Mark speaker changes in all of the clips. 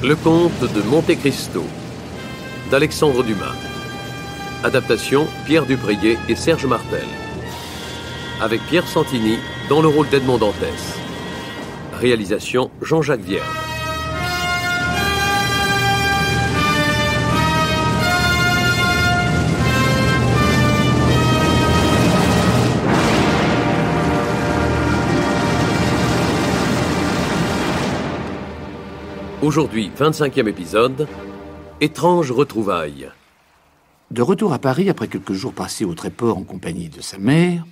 Speaker 1: Le comte de Monte Cristo d'Alexandre Dumas. Adaptation Pierre Dupriez et Serge Martel. Avec Pierre Santini dans le rôle d'Edmond Dantès. Réalisation Jean-Jacques Vierge. Aujourd'hui, 25e épisode, Étrange retrouvaille.
Speaker 2: De retour à Paris, après quelques jours passés au Tréport en compagnie de sa mère,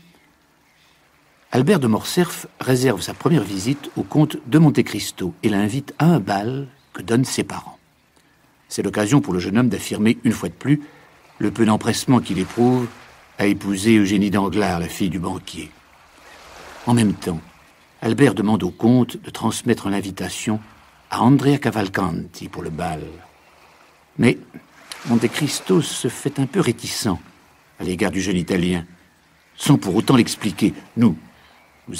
Speaker 2: Albert de Morcerf réserve sa première visite au comte de Monte Cristo et l'invite à un bal que donnent ses parents. C'est l'occasion pour le jeune homme d'affirmer une fois de plus le peu d'empressement qu'il éprouve à épouser Eugénie Danglars, la fille du banquier. En même temps, Albert demande au comte de transmettre l'invitation à Andrea Cavalcanti pour le bal. Mais Monte Cristo se fait un peu réticent à l'égard du jeune Italien, sans pour autant l'expliquer. Nous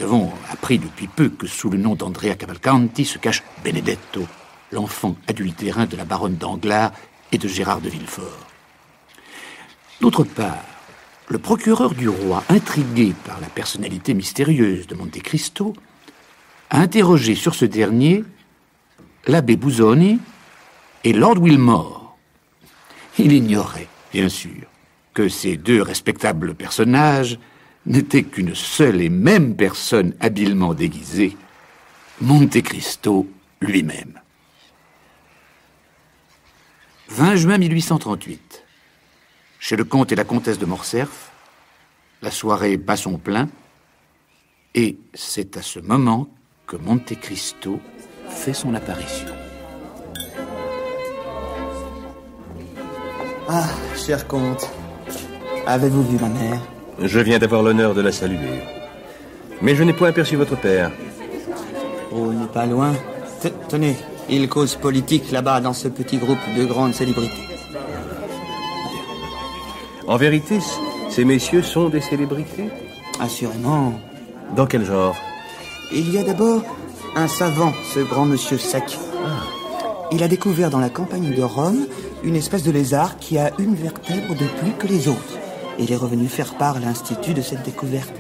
Speaker 2: avons appris depuis peu que sous le nom d'Andrea Cavalcanti se cache Benedetto, l'enfant adultérin de la baronne Danglars et de Gérard de Villefort. D'autre part, le procureur du roi, intrigué par la personnalité mystérieuse de Monte Cristo, a interrogé sur ce dernier l'abbé Busoni et Lord Wilmore. Il ignorait, bien sûr, que ces deux respectables personnages n'étaient qu'une seule et même personne habilement déguisée, Monte Cristo lui-même. 20 juin 1838. Chez le comte et la comtesse de Morcerf, la soirée bat son plein, et c'est à ce moment que Monte Cristo fait son apparition.
Speaker 3: Ah, cher comte, avez-vous vu ma mère?
Speaker 4: Je viens d'avoir l'honneur de la saluer. Mais je n'ai point aperçu votre père.
Speaker 3: Oh, il n'est pas loin. Tenez, il cause politique là-bas dans ce petit groupe de grandes célébrités.
Speaker 4: En vérité, ces messieurs sont des célébrités?
Speaker 3: Assurément.
Speaker 4: Dans quel genre?
Speaker 3: Il y a d'abord un savant, ce grand monsieur Sec. Il a découvert dans la campagne de Rome une espèce de lézard qui a une vertèbre de plus que les autres. Et il est revenu faire part à l'Institut de cette découverte.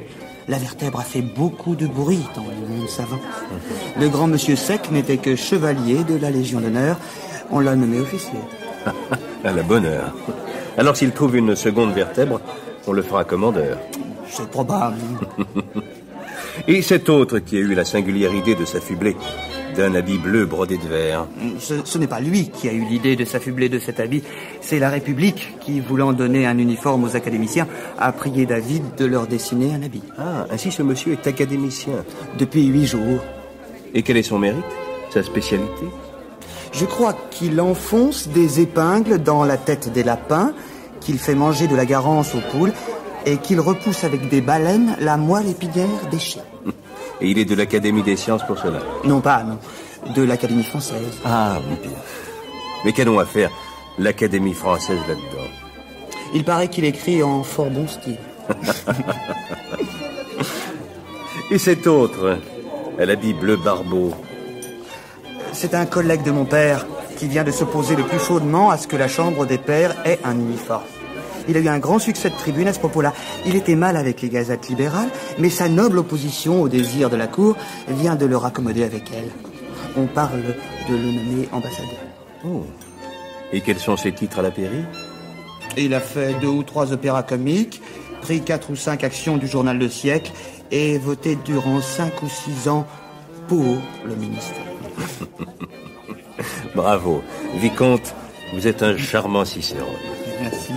Speaker 3: La vertèbre a fait beaucoup de bruit dans le monde savant. Le grand monsieur Sec n'était que chevalier de la Légion d'honneur. On l'a nommé officier.
Speaker 4: À la bonne heure. Alors s'il trouve une seconde vertèbre, on le fera commandeur.
Speaker 3: C'est probable.
Speaker 4: Et cet autre qui a eu la singulière idée de s'affubler d'un habit bleu brodé de vert?
Speaker 3: Ce n'est pas lui qui a eu l'idée de s'affubler de cet habit. C'est la République qui, voulant donner un uniforme aux académiciens, a prié David de leur dessiner un habit.
Speaker 4: Ah, ainsi ce monsieur est académicien.
Speaker 3: Depuis 8 jours.
Speaker 4: Et quel est son mérite? Sa spécialité?
Speaker 3: Je crois qu'il enfonce des épingles dans la tête des lapins, qu'il fait manger de la garance aux poules, et qu'il repousse avec des baleines la moelle épinière des chiens.
Speaker 4: Et il est de l'Académie des sciences pour cela?
Speaker 3: Non, de l'Académie française.
Speaker 4: Ah, bien. Mais qu'allons à faire l'Académie française là-dedans?
Speaker 3: Il paraît qu'il écrit en fort bon style.
Speaker 4: Et cet autre, à l'habit bleu barbeau?
Speaker 3: C'est un collègue de mon père qui vient de s'opposer le plus chaudement à ce que la Chambre des pairs ait un uniforme. Il a eu un grand succès de tribune à ce propos-là. Il était mal avec les gazettes libérales, mais sa noble opposition au désir de la cour vient de le raccommoder avec elle. On parle de le nommer ambassadeur.
Speaker 4: Oh. Et quels sont ses titres à la pairie?
Speaker 3: Il a fait 2 ou 3 opéras comiques, pris 4 ou 5 actions du journal Le Siècle et voté durant 5 ou 6 ans pour le ministère.
Speaker 4: Bravo. Vicomte, vous êtes un charmant Cicéron.
Speaker 3: Merci.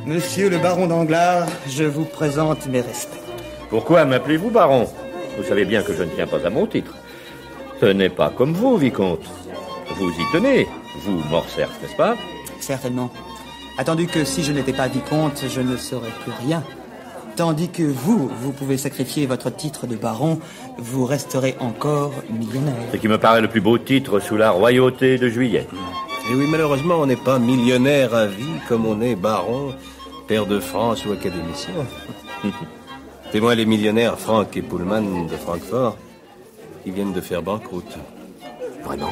Speaker 3: Monsieur le baron Danglars, je vous présente mes respects.
Speaker 5: Pourquoi m'appelez-vous baron? Vous savez bien que je ne tiens pas à mon titre. Ce n'est pas comme vous, vicomte. Vous y tenez, vous, Morcerf, n'est-ce pas?
Speaker 3: Certainement. Attendu que si je n'étais pas vicomte, je ne serais plus rien. Tandis que vous pouvez sacrifier votre titre de baron, vous resterez encore millionnaire.
Speaker 5: Ce qui me paraît le plus beau titre sous la royauté de Juillet.
Speaker 4: Et oui, malheureusement, on n'est pas millionnaire à vie comme on est baron, pair de France ou académicien. Témoin les millionnaires Franck et Pullman de Francfort qui viennent de faire banqueroute.
Speaker 2: Vraiment?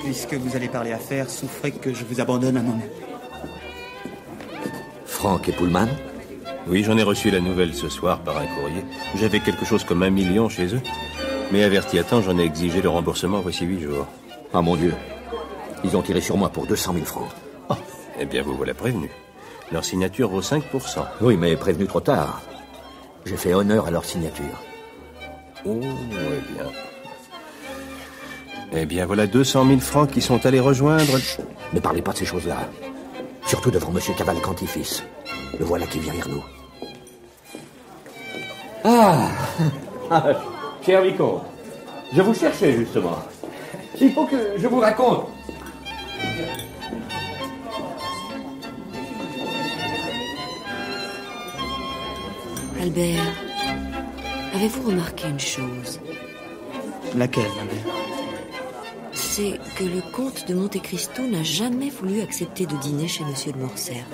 Speaker 3: Puisque vous allez parler affaires, souffrez que je vous abandonne un moment.
Speaker 6: Franck et Pullman?
Speaker 4: Oui, j'en ai reçu la nouvelle ce soir par un courrier. J'avais quelque chose comme 1 million chez eux. Mais averti à temps, j'en ai exigé le remboursement voici 8 jours.
Speaker 6: Ah mon Dieu. Ils ont tiré sur moi pour 200 000 francs.
Speaker 4: Oh. Eh bien, vous voilà prévenu. Leur signature vaut 5%.
Speaker 6: Oui, mais prévenu trop tard. J'ai fait honneur à leur signature.
Speaker 4: Oh, eh bien, voilà 200 000 francs qui sont allés rejoindre...
Speaker 6: Ne parlez pas de ces choses-là. Surtout devant Monsieur Cavalcanti-Fils. Le voilà qui vient vers nous.
Speaker 5: Cher vicomte, je vous cherchais justement. Il faut que je vous raconte.
Speaker 7: Albert, avez-vous remarqué une chose?
Speaker 3: Laquelle, ma mère?
Speaker 7: C'est que le comte de Monte Cristo n'a jamais voulu accepter de dîner chez Monsieur de Morcerf.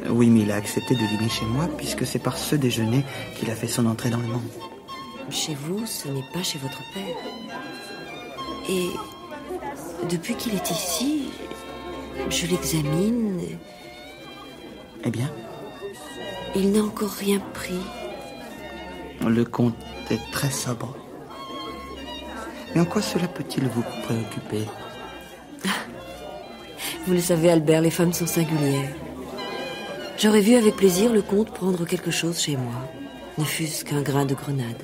Speaker 3: Oui, mais il a accepté de dîner chez moi, puisque c'est par ce déjeuner qu'il a fait son entrée dans le monde.
Speaker 7: Chez vous, ce n'est pas chez votre père. Et depuis qu'il est ici, je l'examine.
Speaker 3: Eh bien?
Speaker 7: Il n'a encore rien pris.
Speaker 3: Le comte est très sobre. Mais en quoi cela peut-il vous préoccuper?
Speaker 7: Vous le savez, Albert, les femmes sont singulières. J'aurais vu avec plaisir le comte prendre quelque chose chez moi, ne fût-ce qu'un grain de grenade.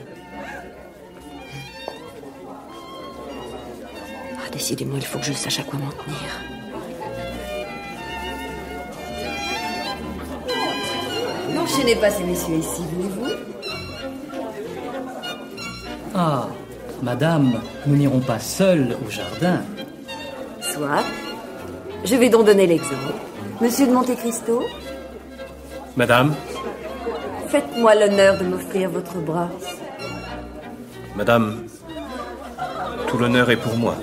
Speaker 7: Ah, décidément, il faut que je sache à quoi m'en tenir. N'enchaînez pas ces messieurs ici, voulez-vous?
Speaker 8: Ah, madame, nous n'irons pas seuls au jardin.
Speaker 7: Soit. Je vais donc donner l'exemple. Monsieur de Monte Cristo,
Speaker 4: Madame,
Speaker 7: faites-moi l'honneur de m'offrir votre bras.
Speaker 4: madame, tout l'honneur est pour moi.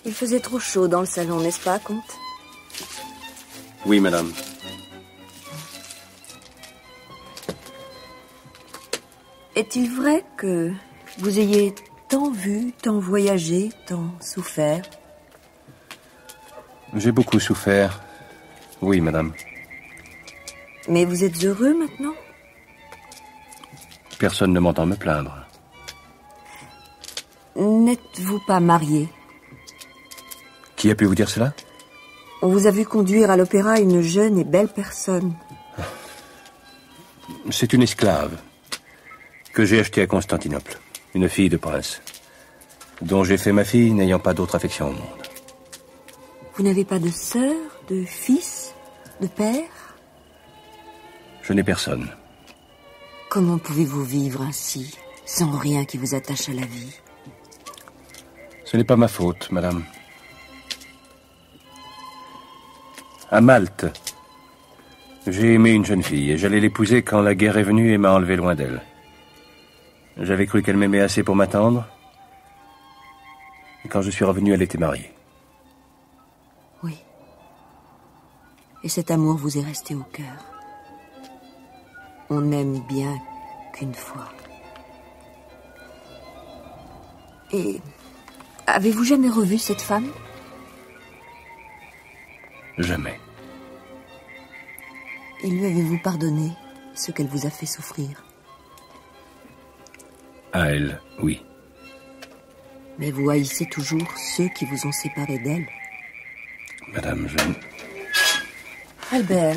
Speaker 7: Il faisait trop chaud dans le salon, n'est-ce pas, comte?
Speaker 4: Oui, madame.
Speaker 7: Est-il vrai que vous ayez tant vu, tant voyagé, tant souffert?
Speaker 4: J'ai beaucoup souffert. Oui, madame.
Speaker 7: Mais vous êtes heureux maintenant?
Speaker 4: Personne ne m'entend me plaindre.
Speaker 7: N'êtes-vous pas marié?
Speaker 4: Qui a pu vous dire cela?
Speaker 7: On vous a vu conduire à l'opéra une jeune et belle personne.
Speaker 4: C'est une esclave que j'ai achetée à Constantinople. Une fille de prince, dont j'ai fait ma fille n'ayant pas d'autre affection au monde.
Speaker 7: Vous n'avez pas de sœur, de fils, de père?
Speaker 4: Je n'ai personne.
Speaker 7: Comment pouvez-vous vivre ainsi, sans rien qui vous attache à la vie?
Speaker 4: Ce n'est pas ma faute, madame. À Malte, j'ai aimé une jeune fille et j'allais l'épouser quand la guerre est venue et m'a enlevé loin d'elle. J'avais cru qu'elle m'aimait assez pour m'attendre. Et quand je suis revenu, elle était mariée.
Speaker 7: Oui. Et cet amour vous est resté au cœur. On n'aime bien qu'une fois. Et avez-vous jamais revu cette femme?
Speaker 4: Jamais.
Speaker 7: Et lui avez-vous pardonné ce qu'elle vous a fait souffrir?
Speaker 4: À elle, oui.
Speaker 7: Mais vous haïssez toujours ceux qui vous ont séparé d'elle.
Speaker 4: Madame,
Speaker 7: Albert.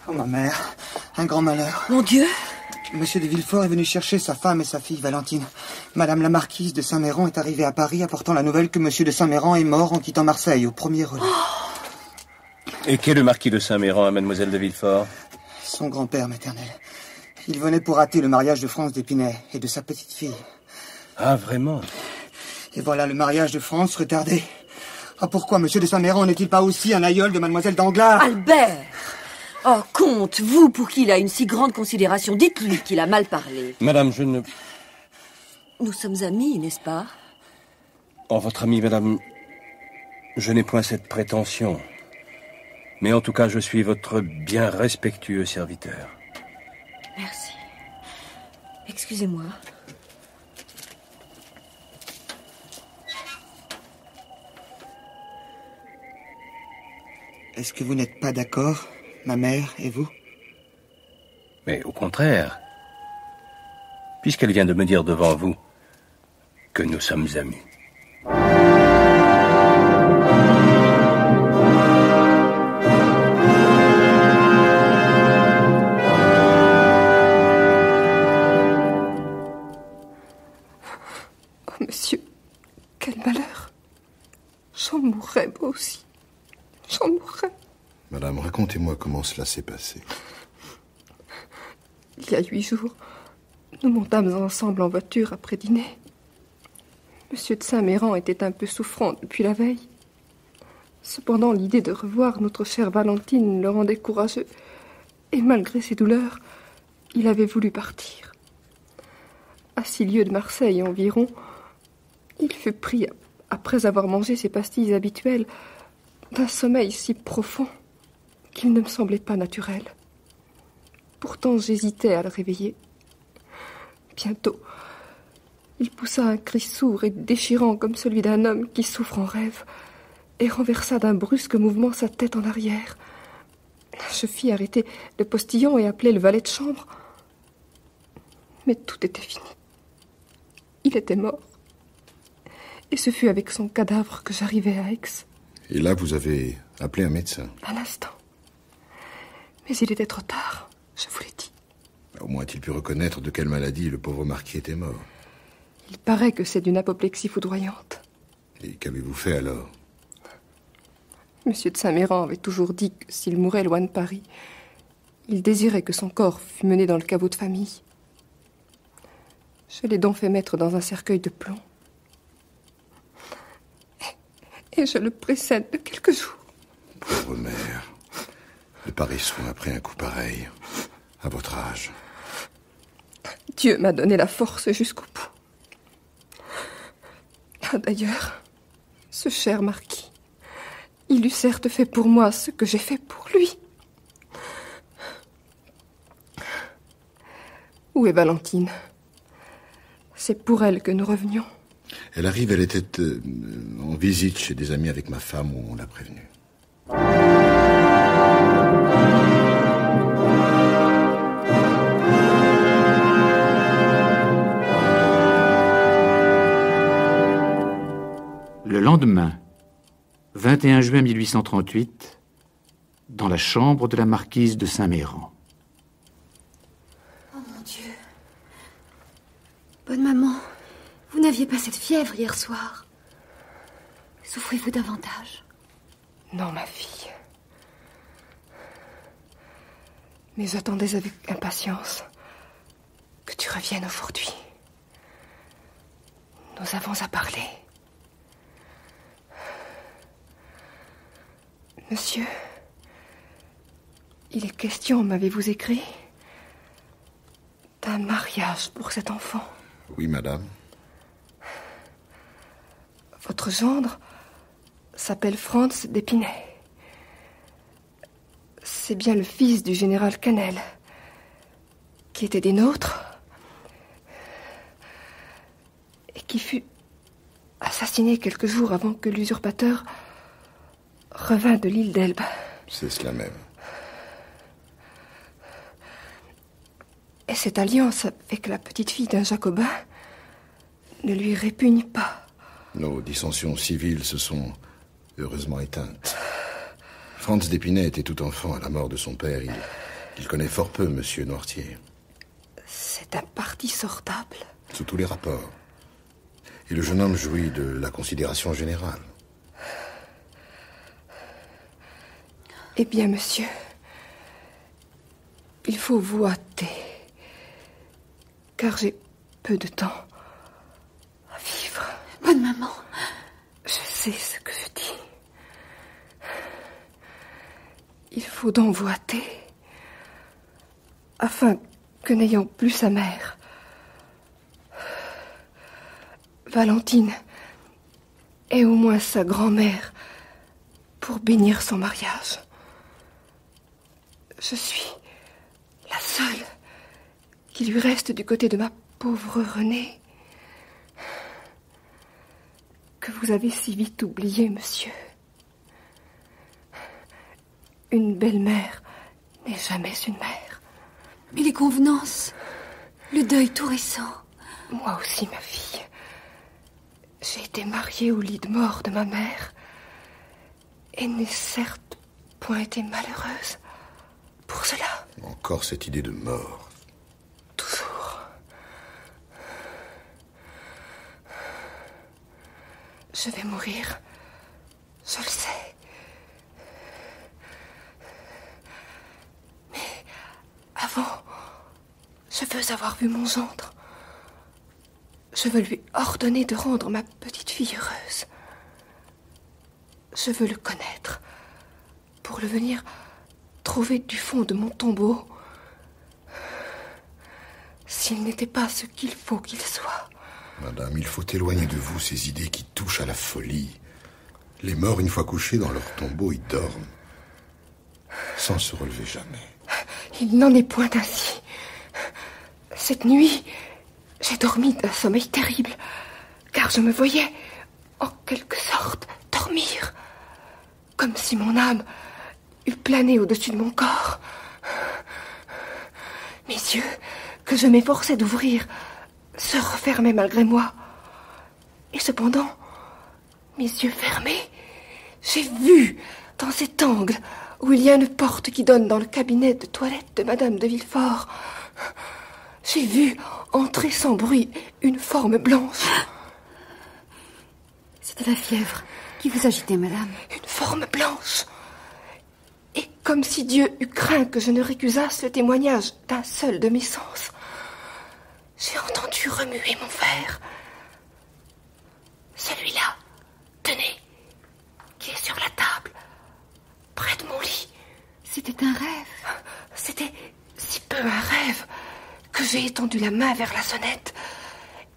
Speaker 3: Oh, ma mère, un grand malheur.
Speaker 7: Mon Dieu!
Speaker 3: Monsieur de Villefort est venu chercher sa femme et sa fille, Valentine. Madame la marquise de Saint-Méran est arrivée à Paris apportant la nouvelle que monsieur de Saint-Méran est mort en quittant Marseille, au premier relais.
Speaker 4: Et qu'est le marquis de Saint-Méran à mademoiselle de Villefort?
Speaker 3: Son grand-père maternel. Il venait pour hâter le mariage de France d'Épinay et de sa petite fille.
Speaker 4: Ah, vraiment?
Speaker 3: Et voilà le mariage de France retardé. Ah, pourquoi monsieur de Saint-Méran n'est-il pas aussi un aïeul de mademoiselle Danglars?
Speaker 7: Albert! Oh, comte, vous, pour qui il a une si grande considération, dites-lui qu'il a mal parlé.
Speaker 4: Madame, je ne...
Speaker 7: Nous sommes amis, n'est-ce pas?
Speaker 4: Oh, votre ami, madame... Je n'ai point cette prétention. Mais en tout cas, je suis votre bien respectueux serviteur.
Speaker 7: Merci. Excusez-moi.
Speaker 3: Est-ce que vous n'êtes pas d'accord, ma mère et vous?
Speaker 4: Mais au contraire, puisqu'elle vient de me dire devant vous que nous sommes amis.
Speaker 9: Oh, monsieur, quel malheur. J'en mourrais, moi aussi. J'en mourrais.
Speaker 10: Madame, racontez-moi comment cela s'est passé.
Speaker 9: Il y a 8 jours, nous montâmes ensemble en voiture après dîner. Monsieur de Saint-Méran était un peu souffrant depuis la veille. Cependant, l'idée de revoir notre chère Valentine le rendait courageux. Et malgré ses douleurs, il avait voulu partir. À 6 lieues de Marseille environ, il fut pris, après avoir mangé ses pastilles habituelles, d'un sommeil si profond qu'il ne me semblait pas naturel. Pourtant, j'hésitais à le réveiller. Bientôt, il poussa un cri sourd et déchirant comme celui d'un homme qui souffre en rêve et renversa d'un brusque mouvement sa tête en arrière. Je fis arrêter le postillon et appelai le valet de chambre. Mais tout était fini. Il était mort. Et ce fut avec son cadavre que j'arrivai à Aix.
Speaker 10: Et là, vous avez appelé un médecin?
Speaker 9: À l'instant. Mais il était trop tard, je vous l'ai dit.
Speaker 10: Au moins a-t-il pu reconnaître de quelle maladie le pauvre marquis était mort.
Speaker 9: Il paraît que c'est d'une apoplexie foudroyante.
Speaker 10: Et qu'avez-vous fait alors?
Speaker 9: Monsieur de Saint-Méran avait toujours dit que s'il mourait loin de Paris, il désirait que son corps fût mené dans le caveau de famille. Je l'ai donc fait mettre dans un cercueil de plomb. Et je le précède de quelques jours.
Speaker 10: Pauvre mère. De pareils soins après un coup pareil. À votre âge.
Speaker 9: Dieu m'a donné la force jusqu'au bout. Ah, d'ailleurs, ce cher marquis, il eût certes fait pour moi ce que j'ai fait pour lui. Où est Valentine? C'est pour elle que nous revenions.
Speaker 10: Elle arrive, elle était en visite chez des amis avec ma femme où on l'a prévenue.
Speaker 2: Le lendemain, 21 juin 1838, dans la chambre de la marquise de Saint-Méran.
Speaker 11: Oh mon Dieu. Bonne maman, vous n'aviez pas cette fièvre hier soir. Souffrez-vous davantage?
Speaker 9: Non, ma fille. Mais j'attendais avec impatience que tu reviennes aujourd'hui. Nous avons à parler. Monsieur, il est question, m'avez-vous écrit, d'un mariage pour cet enfant.
Speaker 10: Oui, madame.
Speaker 9: Votre gendre s'appelle Franz d'Épinay. C'est bien le fils du général Canel, qui était des nôtres, et qui fut assassiné quelques jours avant que l'usurpateur revint de l'île d'Elbe.
Speaker 10: C'est cela même.
Speaker 9: Et cette alliance avec la petite fille d'un jacobin ne lui répugne pas.
Speaker 10: Nos dissensions civiles se sont heureusement éteintes. Franz d'Épinay était tout enfant à la mort de son père. Il connaît fort peu Monsieur Noirtier.
Speaker 9: C'est un parti sortable.
Speaker 10: Sous tous les rapports. Et le jeune homme jouit de la considération générale.
Speaker 9: Eh bien, monsieur, il faut vous hâter, car j'ai peu de temps à vivre.
Speaker 11: Bonne maman.
Speaker 9: Je sais ce que je dis. Il faut donc vous hâter, afin que n'ayant plus sa mère, Valentine ait au moins sa grand-mère pour bénir son mariage. Je suis la seule qui lui reste du côté de ma pauvre Renée, que vous avez si vite oublié, monsieur. Une belle-mère n'est jamais une mère.
Speaker 11: Mais les convenances, le deuil tout récent.
Speaker 9: Moi aussi, ma fille. J'ai été mariée au lit de mort de ma mère et n'ai certes point été malheureuse pour cela.
Speaker 10: Encore cette idée de mort.
Speaker 9: Toujours. Je vais mourir, je le sais. Mais avant, je veux avoir vu mon gendre. Je veux lui ordonner de rendre ma petite fille heureuse. Je veux le connaître pour le venir trouver du fond de mon tombeau s'il n'était pas ce qu'il faut qu'il soit.
Speaker 10: Madame, il faut éloigner de vous ces idées qui touchent à la folie. Les morts, une fois couchés dans leur tombeau, ils dorment, sans se relever jamais.
Speaker 9: Il n'en est point ainsi. Cette nuit, j'ai dormi d'un sommeil terrible, car je me voyais, en quelque sorte, dormir, comme si mon âme eût plané au-dessus de mon corps. Mes yeux, que je m'efforçais d'ouvrir, se refermaient malgré moi. Et cependant, mes yeux fermés, j'ai vu, dans cet angle où il y a une porte qui donne dans le cabinet de toilette de Madame de Villefort, j'ai vu entrer sans bruit une forme blanche.
Speaker 11: C'était la fièvre qui vous agitait, madame.
Speaker 9: Une forme blanche. Et comme si Dieu eût craint que je ne récusasse le témoignage d'un seul de mes sens, j'ai entendu remuer mon verre. Celui-là, tenez, qui est sur la table, près de mon lit.
Speaker 11: C'était un rêve.
Speaker 9: C'était si peu un rêve que j'ai étendu la main vers la sonnette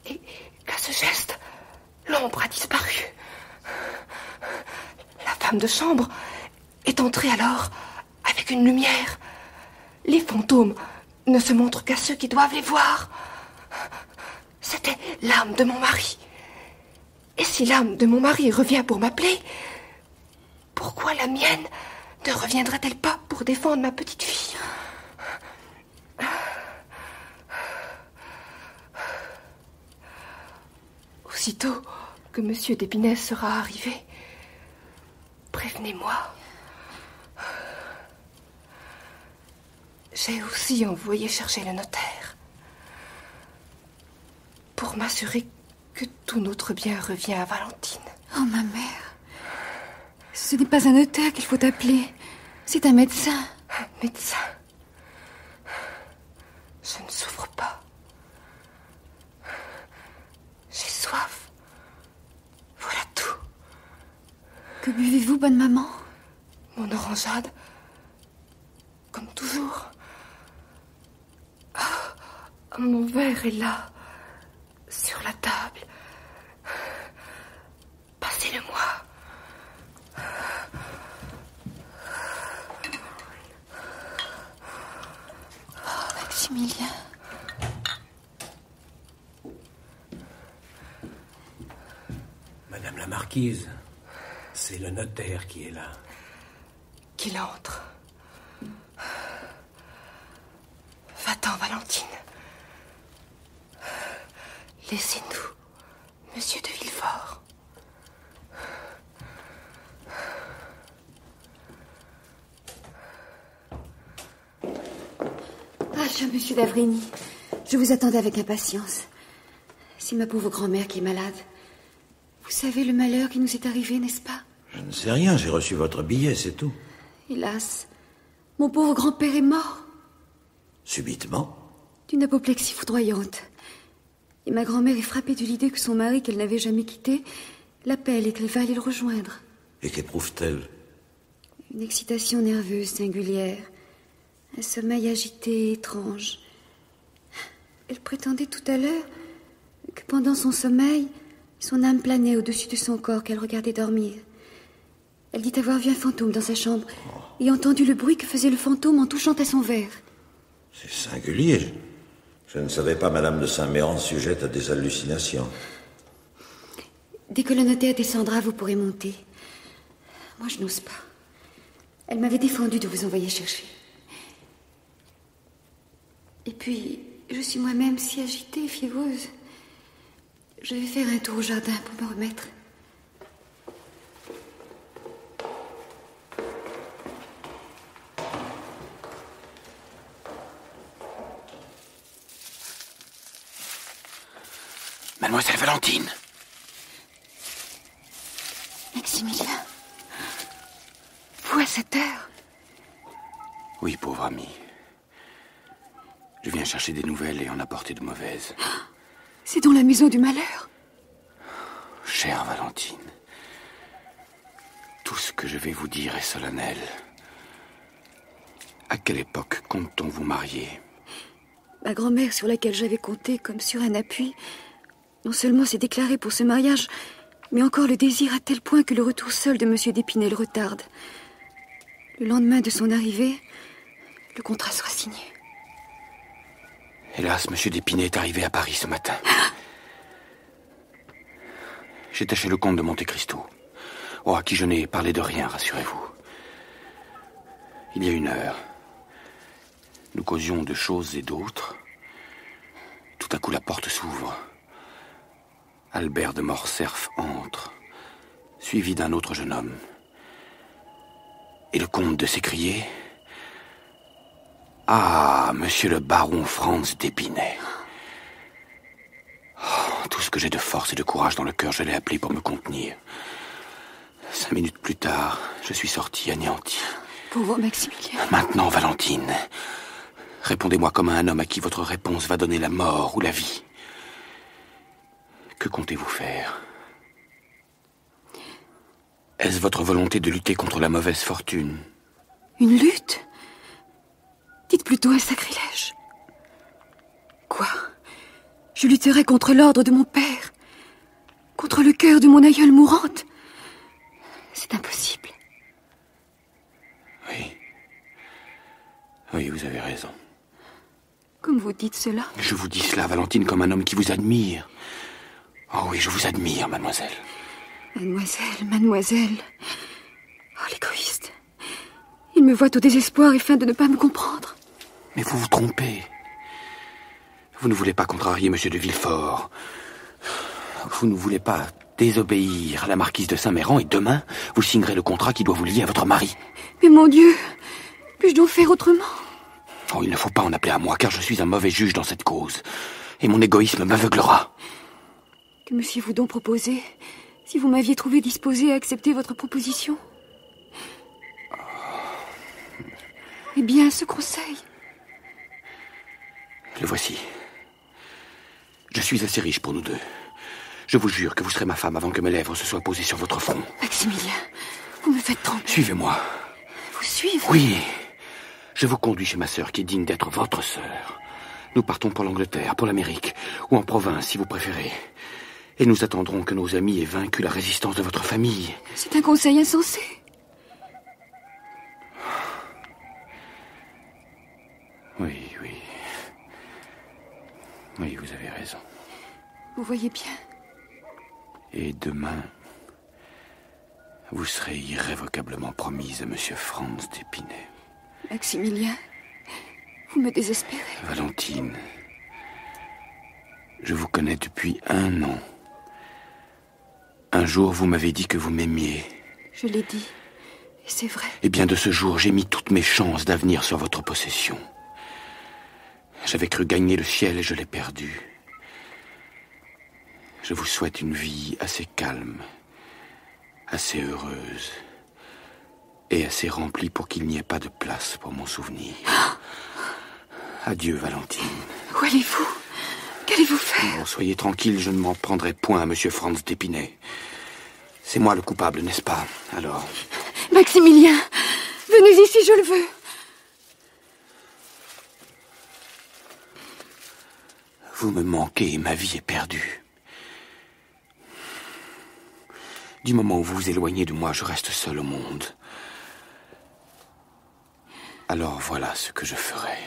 Speaker 9: et qu'à ce geste, l'ombre a disparu. La femme de chambre est entrée alors avec une lumière. Les fantômes ne se montrent qu'à ceux qui doivent les voir. C'était l'âme de mon mari. Et si l'âme de mon mari revient pour m'appeler, pourquoi la mienne ne reviendrait-elle pas pour défendre ma petite fille? Aussitôt que Monsieur d'Épinay sera arrivé, prévenez-moi. J'ai aussi envoyé chercher le notaire pour m'assurer que tout notre bien revient à Valentine.
Speaker 11: Oh, ma mère, ce n'est pas un notaire qu'il faut appeler, c'est un médecin.
Speaker 9: Un médecin? Je ne souffre pas. J'ai soif. Voilà tout.
Speaker 11: Que buvez-vous, bonne maman?
Speaker 9: Mon orangeade, comme toujours. Ah, mon verre est là, sur la table. Passez-le-moi.
Speaker 11: Oh, Maximilien.
Speaker 6: Madame la marquise, c'est le notaire qui est là.
Speaker 9: Qu'il entre. Va-t'en, Valentine. Laissez-nous, Monsieur de Villefort.
Speaker 11: Ah, cher monsieur d'Avrigny, je vous attendais avec impatience. C'est ma pauvre grand-mère qui est malade. Vous savez le malheur qui nous est arrivé, n'est-ce pas?
Speaker 6: Je ne sais rien, j'ai reçu votre billet, c'est tout.
Speaker 11: Hélas, mon pauvre grand-père est mort.
Speaker 6: Subitement?
Speaker 11: D'une apoplexie foudroyante. Et ma grand-mère est frappée de l'idée que son mari, qu'elle n'avait jamais quitté, l'appelle et qu'elle va aller le rejoindre.
Speaker 6: Et qu'éprouve-t-elle?
Speaker 11: Une excitation nerveuse singulière. Un sommeil agité et étrange. Elle prétendait tout à l'heure que pendant son sommeil, son âme planait au-dessus de son corps qu'elle regardait dormir. Elle dit avoir vu un fantôme dans sa chambre et entendu le bruit que faisait le fantôme en touchant à son verre.
Speaker 12: C'est singulier. Je ne savais pas Madame de Saint-Méran sujette à des hallucinations.
Speaker 11: Dès que le notaire descendra, vous pourrez monter. Moi, je n'ose pas. Elle m'avait défendu de vous envoyer chercher. Et puis, je suis moi-même si agitée et fiévreuse. Je vais faire un tour au jardin pour me remettre.
Speaker 2: Mademoiselle Valentine.
Speaker 11: Maximilien. Vous à cette heure?
Speaker 2: Oui, pauvre ami. Je viens chercher des nouvelles et en apporter de mauvaises.
Speaker 11: C'est dans la maison du malheur.
Speaker 2: Chère Valentine, tout ce que je vais vous dire est solennel. À quelle époque compte-t-on vous marier?
Speaker 11: Ma grand-mère, sur laquelle j'avais compté comme sur un appui, non seulement s'est déclarée pour ce mariage, mais encore le désire à tel point que le retour seul de M. d'Épinay le retarde. Le lendemain de son arrivée, le contrat sera signé.
Speaker 2: Hélas, M. d'Épinay est arrivé à Paris ce matin. J'étais chez le comte de Monte Cristo, à qui je n'ai parlé de rien, rassurez-vous. Il y a 1 heure, nous causions de choses et d'autres. Tout à coup, la porte s'ouvre. Albert de Morcerf entre, suivi d'un autre jeune homme. Et le comte de s'écrier: « Ah, monsieur le baron Franz d'Épinay. » Oh, tout ce que j'ai de force et de courage dans le cœur, je l'ai appelé pour me contenir. 5 minutes plus tard, je suis sorti anéanti.
Speaker 11: Pauvre Maximilien.
Speaker 2: Maintenant, Valentine, répondez-moi comme à un homme à qui votre réponse va donner la mort ou la vie. Que comptez-vous faire? Est-ce votre volonté de lutter contre la mauvaise fortune?
Speaker 11: Une lutte? Dites plutôt un sacrilège. Quoi? Je lutterai contre l'ordre de mon père, contre le cœur de mon aïeule mourante? C'est impossible.
Speaker 2: Oui, vous avez raison.
Speaker 11: Comme vous dites cela?
Speaker 2: Je vous dis cela, Valentine, comme un homme qui vous admire. Oh oui, je vous admire, mademoiselle.
Speaker 11: Mademoiselle. Oh, l'égoïste. Il me voit au désespoir et feint de ne pas me comprendre.
Speaker 2: Mais vous vous trompez. Vous ne voulez pas contrarier M. de Villefort. Vous ne voulez pas désobéir à la marquise de Saint-Méran et demain, vous signerez le contrat qui doit vous lier à votre mari.
Speaker 11: Mais mon Dieu, puis-je donc faire autrement?
Speaker 2: Oh, il ne faut pas en appeler à moi, car je suis un mauvais juge dans cette cause. Et mon égoïsme m'aveuglera.
Speaker 11: Que m'eussiez-vous donc proposé si vous m'aviez trouvé disposé à accepter votre proposition? Eh bien, ce conseil.
Speaker 2: Le voici. Je suis assez riche pour nous deux. Je vous jure que vous serez ma femme avant que mes lèvres se soient posées sur votre front.
Speaker 11: Maximilien, vous me faites trembler.
Speaker 2: Suivez-moi.
Speaker 11: Vous suivre?
Speaker 2: Oui. Je vous conduis chez ma sœur qui est digne d'être votre sœur. Nous partons pour l'Angleterre, pour l'Amérique, ou en province si vous préférez. Et nous attendrons que nos amis aient vaincu la résistance de votre famille.
Speaker 11: C'est un conseil insensé.
Speaker 2: Oui. Oui, vous avez raison.
Speaker 11: Vous voyez bien.
Speaker 2: Et demain, vous serez irrévocablement promise à M. Franz d'Épinay.
Speaker 11: Maximilien, vous me désespérez.
Speaker 2: Valentine, je vous connais depuis 1 an. Un jour, vous m'avez dit que vous m'aimiez.
Speaker 11: Je l'ai dit, et c'est vrai.
Speaker 2: Eh bien, de ce jour, j'ai mis toutes mes chances d'avenir sur votre possession. J'avais cru gagner le ciel et je l'ai perdu. Je vous souhaite une vie assez calme, assez heureuse et assez remplie pour qu'il n'y ait pas de place pour mon souvenir. Adieu, Valentine.
Speaker 11: Où allez-vous? Qu'allez-vous faire?
Speaker 2: Oh, soyez tranquille, je ne m'en prendrai point à M. Franz d'Épinay. C'est moi le coupable, n'est-ce pas? Alors...
Speaker 11: Maximilien, venez ici, je le veux.
Speaker 2: Vous me manquez et ma vie est perdue. Du moment où vous vous éloignez de moi, je reste seul au monde. Alors voilà ce que je ferai.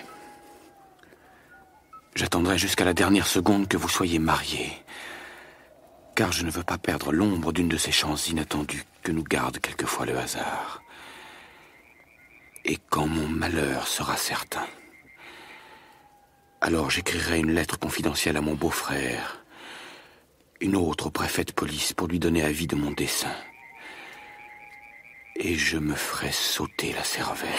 Speaker 2: J'attendrai jusqu'à la dernière seconde que vous soyez mariés, car je ne veux pas perdre l'ombre d'une de ces chances inattendues que nous garde quelquefois le hasard. Et quand mon malheur sera certain, alors j'écrirai une lettre confidentielle à mon beau-frère, une autre au préfet de police pour lui donner avis de mon dessein. Et je me ferai sauter la cervelle.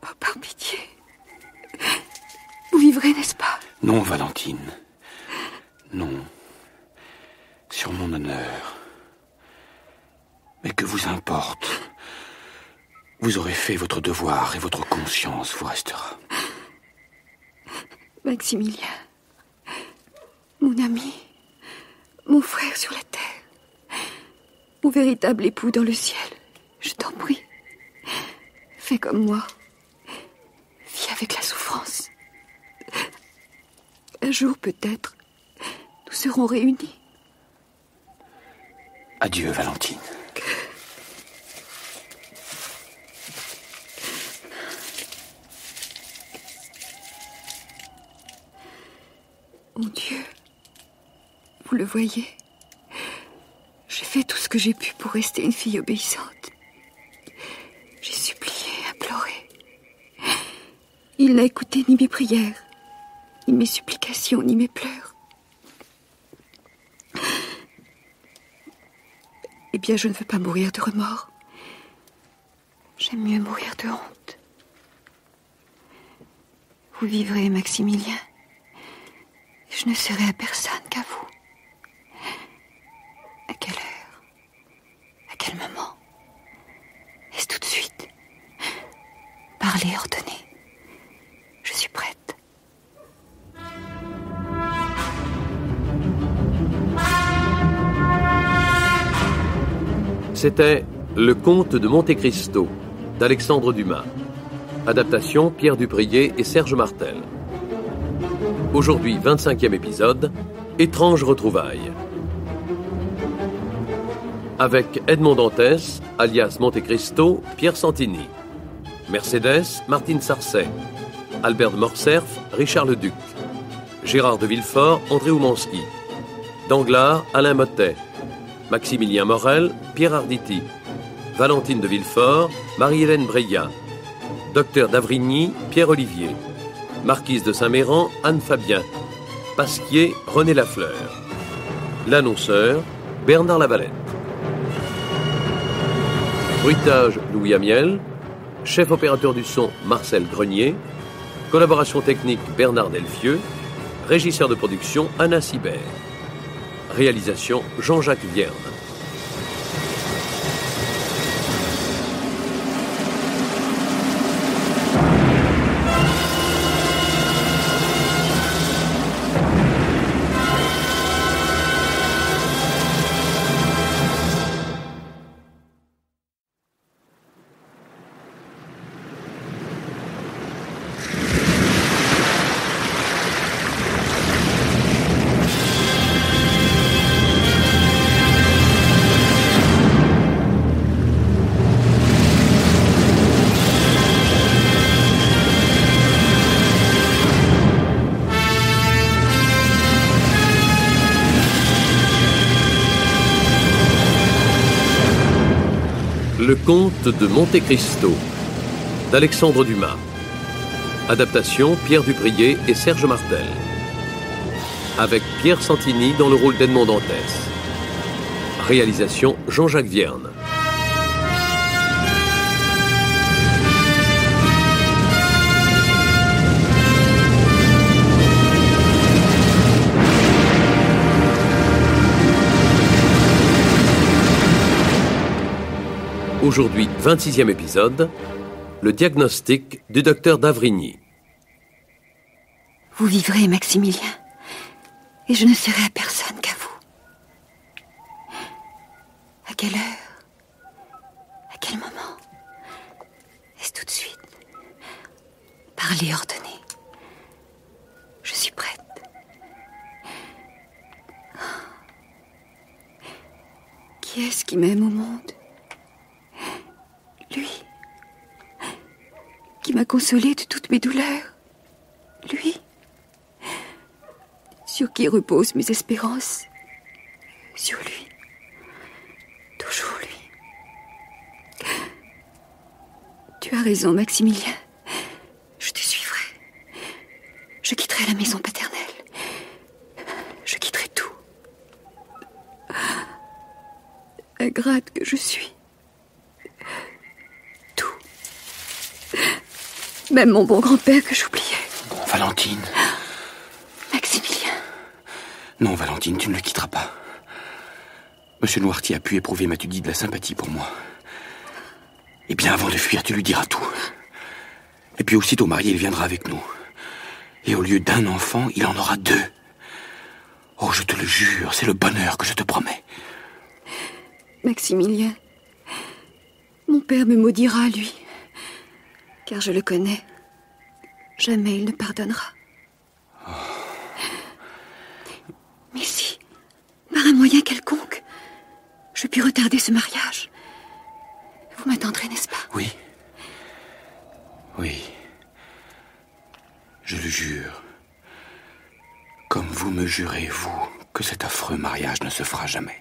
Speaker 11: Oh, par pitié. Vous vivrez, n'est-ce pas?
Speaker 2: Non, Valentine. Non. Sur mon honneur. Mais que vous importe? Vous aurez fait votre devoir et votre conscience vous restera.
Speaker 11: Maximilien, mon ami, mon frère sur la terre, mon véritable époux dans le ciel, je t'en prie, fais comme moi. Vis avec la souffrance. Un jour, peut-être, nous serons réunis.
Speaker 2: Adieu, Valentine.
Speaker 11: Mon Dieu, vous le voyez, j'ai fait tout ce que j'ai pu pour rester une fille obéissante. J'ai supplié, imploré. Il n'a écouté ni mes prières, ni mes supplications, ni mes pleurs. Eh bien, je ne veux pas mourir de remords. J'aime mieux mourir de honte. Vous vivrez, Maximilien. Je ne serai à personne qu'à vous. À quelle heure? À quel moment? Est-ce tout de suite? Parlez, ordonnez. Je suis prête.
Speaker 1: C'était Le Comte de Monte Cristo d'Alexandre Dumas. Adaptation Pierre Dupriez et Serge Martel. Aujourd'hui, 25e épisode, Étrange retrouvaille. Avec Edmond Dantès, alias Monte Cristo, Pierre Santini. Mercedes, Martine Sarcey. Albert de Morcerf, Richard Leduc. Gérard de Villefort, André Oumanski. Danglars, Alain Mottet. Maximilien Morel, Pierre Arditi. Valentine de Villefort, Marie-Hélène Breillat. Docteur d'Avrigny, Pierre Olivier. Marquise de Saint-Méran, Anne Fabien. Pasquier, René Lafleur. L'annonceur, Bernard Lavalette. Bruitage, Louis Amiel. Chef opérateur du son, Marcel Grenier. Collaboration technique, Bernard Delfieux. Régisseur de production, Anna Sibert. Réalisation, Jean-Jacques Vierne. Le Comte de Monte Cristo d'Alexandre Dumas. Adaptation Pierre Dupriez et Serge Martel. Avec Pierre Santini dans le rôle d'Edmond Dantès. Réalisation Jean-Jacques Vierne. Aujourd'hui, 26e épisode, le diagnostic du docteur d'Avrigny.
Speaker 11: Vous vivrez, Maximilien, et je ne serai à personne qu'à vous. À quelle heure? À quel moment? Est-ce tout de suite? Parlez, ordonnez. Je suis prête. Qui est-ce qui m'aime au monde? Lui, qui m'a consolée de toutes mes douleurs. Lui, sur qui reposent mes espérances. Sur lui, toujours lui. Tu as raison, Maximilien. Je te suivrai. Je quitterai la maison paternelle. Je quitterai tout. Ingrate que je suis. Tout. Même mon bon grand-père que j'oubliais.
Speaker 2: Bon, Valentine.
Speaker 11: Maximilien.
Speaker 2: Non, Valentine, tu ne le quitteras pas. Monsieur Noirtier a pu éprouver, m'as-tu dit, de la sympathie pour moi. Et bien avant de fuir, tu lui diras tout. Et puis aussitôt marié, il viendra avec nous. Et au lieu d'un enfant, il en aura 2. Oh, je te le jure, c'est le bonheur que je te promets.
Speaker 11: Maximilien, mon père me maudira, lui. Car je le connais. Jamais il ne pardonnera. Oh. Mais si, par un moyen quelconque, je puis retarder ce mariage, vous m'attendrez, n'est-ce pas?
Speaker 2: Oui. Oui. Je le jure. Comme vous me jurez, vous, que cet affreux mariage ne se fera jamais.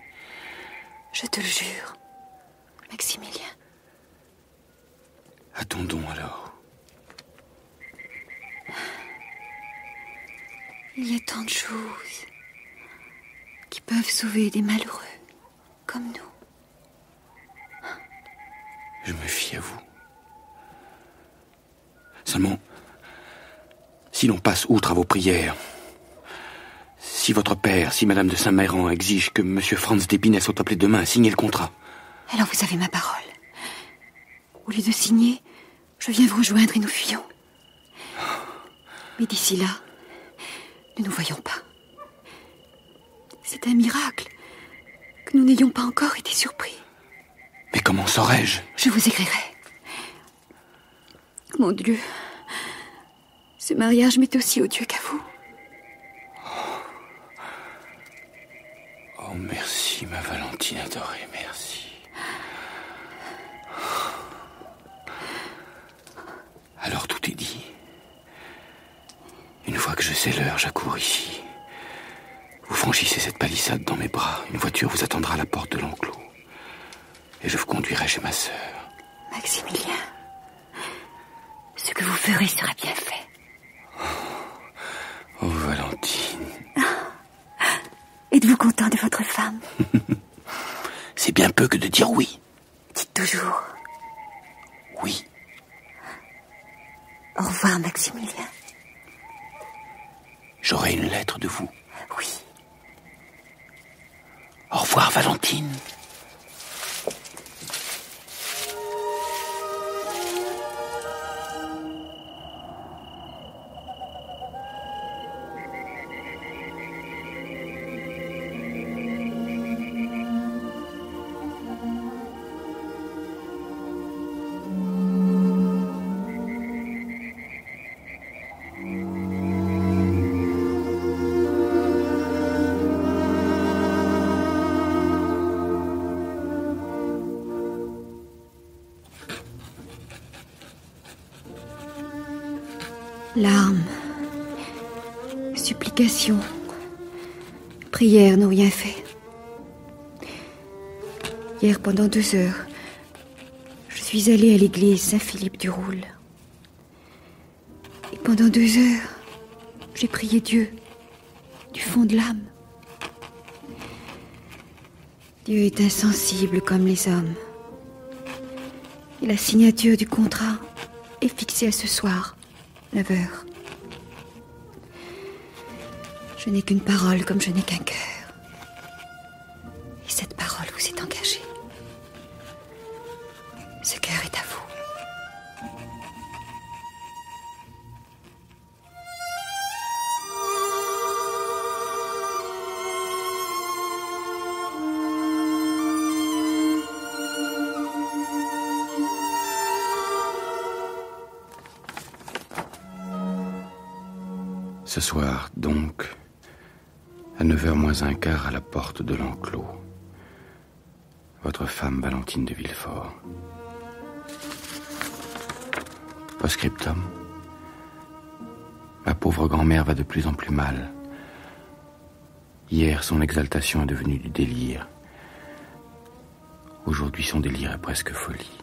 Speaker 11: Je te le jure, Maximilien.
Speaker 2: Attendons alors.
Speaker 11: Il y a tant de choses qui peuvent sauver des malheureux comme nous.
Speaker 2: Je me fie à vous. Seulement, si l'on passe outre à vos prières, si votre père, si Madame de Saint-Méran exige que Monsieur Franz d'Épinay soit appelé demain à signer le contrat...
Speaker 11: Alors vous avez ma parole. Au lieu de signer, je viens vous rejoindre et nous fuyons. Mais d'ici là, ne nous voyons pas. C'est un miracle que nous n'ayons pas encore été surpris.
Speaker 2: Mais comment saurais-je?
Speaker 11: Je vous écrirai. Mon Dieu, ce mariage m'est aussi odieux qu'à vous.
Speaker 2: Oh, merci, ma Valentine adorée, merci. Alors tout est dit. Une fois que je sais l'heure, j'accours ici. Vous franchissez cette palissade dans mes bras. Une voiture vous attendra à la porte de l'enclos. Et je vous conduirai chez ma sœur.
Speaker 11: Maximilien, ce que vous ferez sera bien fait.
Speaker 2: Oh, Valentine.
Speaker 11: Êtes-vous content de votre femme?
Speaker 2: C'est bien peu que de dire oui.
Speaker 11: Dites toujours.
Speaker 2: Oui.
Speaker 11: Au revoir, Maximilien.
Speaker 2: J'aurai une lettre de vous.
Speaker 11: Oui.
Speaker 2: Au revoir, Valentine.
Speaker 11: Larmes, supplications, prières n'ont rien fait. Hier, pendant 2 heures, je suis allée à l'église Saint-Philippe-du-Roule. Et pendant 2 heures, j'ai prié Dieu du fond de l'âme. Dieu est insensible comme les hommes. Et la signature du contrat est fixée à ce soir. 9 heures. Je n'ai qu'une parole comme je n'ai qu'un cœur. Et cette parole vous est engagée. Ce cœur est à vous.
Speaker 2: Ce soir, donc, à 9h moins un quart à la porte de l'enclos,
Speaker 13: Votre femme, Valentine de Villefort. Post-scriptum. Ma pauvre grand-mère va de plus en plus mal. Hier, son exaltation est devenue du délire. Aujourd'hui, son délire est presque folie.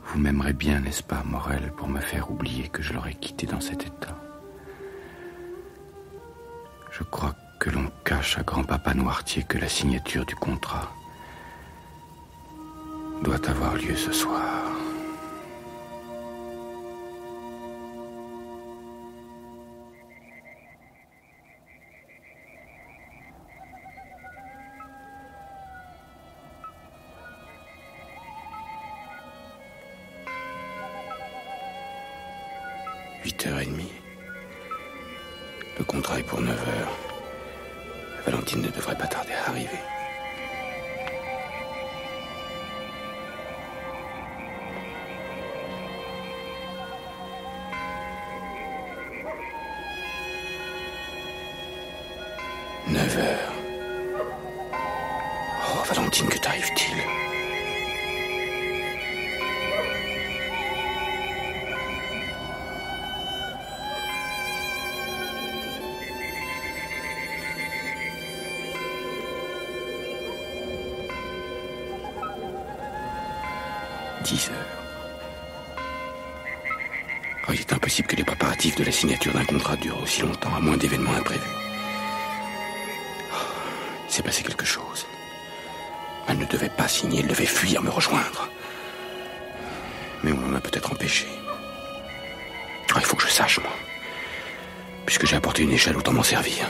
Speaker 13: Vous m'aimerez bien, n'est-ce pas, Morel, pour me faire oublier que je l'aurais quitté dans cet état. Je crois que l'on cache à grand-papa Noirtier que la signature du contrat doit avoir lieu ce soir. Le contrat est pour 9h. Valentine ne devrait pas tarder à arriver. « 9h. Oh, Valentine, que t'arrive-t-il ? » Oh, il est impossible que les préparatifs de la signature d'un contrat durent aussi longtemps, à moins d'événements imprévus. Oh, il s'est passé quelque chose. Elle ne devait pas signer, elle devait fuir, me rejoindre. Mais on l'en a peut-être empêché. Oh, il faut que je sache, moi. Puisque j'ai apporté une échelle, autant m'en servir.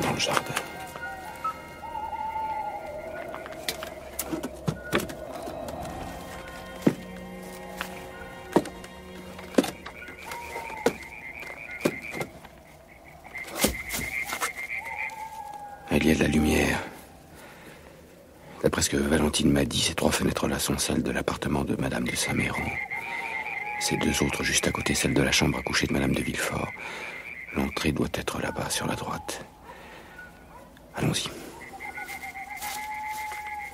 Speaker 13: Dans le jardin. Il y a de la lumière. D'après ce que Valentine m'a dit, ces 3 fenêtres-là sont celles de l'appartement de Madame de Saint-Méran. Ces 2 autres juste à côté, celles de la chambre à coucher de Madame de Villefort. L'entrée doit être là-bas, sur la droite. Allons-y.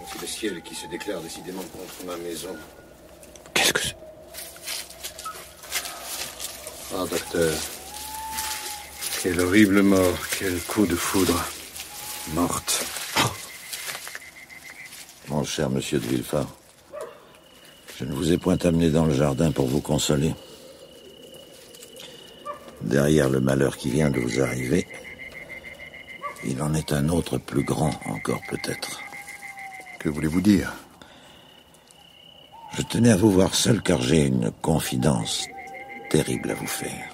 Speaker 10: C'est le ciel qui se déclare décidément contre ma maison.
Speaker 13: Qu'est-ce que c'est ?
Speaker 10: Ah, docteur. Quelle horrible mort, quel coup de foudre. Morte. Oh.
Speaker 12: Mon cher monsieur de Villefort, je ne vous ai point amené dans le jardin pour vous consoler. Derrière le malheur qui vient de vous arriver, il en est un autre plus grand encore peut-être.
Speaker 10: Que voulez-vous dire ?
Speaker 12: Je tenais à vous voir seul car j'ai une confidence terrible à vous faire.